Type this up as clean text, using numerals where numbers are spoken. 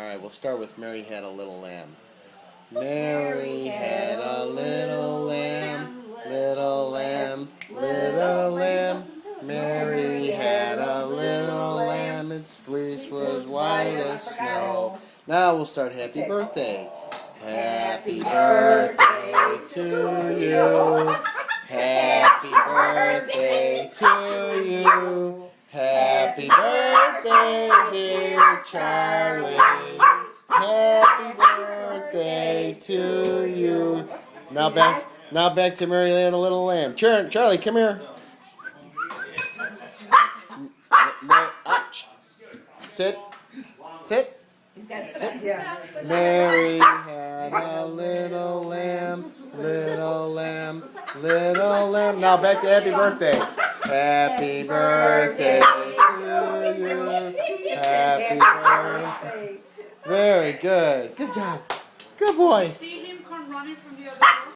Alright, we'll start with Mary Had a Little Lamb. Mary had a little lamb, little lamb, little lamb. Mary had a little lamb, its fleece was white as snow. Now we'll start Happy Birthday. Happy birthday to you. Happy birthday to you. Happy birthday, dear Charlie. Happy birthday to you. Now back to Mary Had a Little Lamb. Charlie, come here. Sit. Sit. Sit. Mary had a little lamb, little lamb, little lamb. Now back to Happy Birthday. Happy birthday to you. Happy birthday. Very good. Good job. Good boy. See him come running from the other door?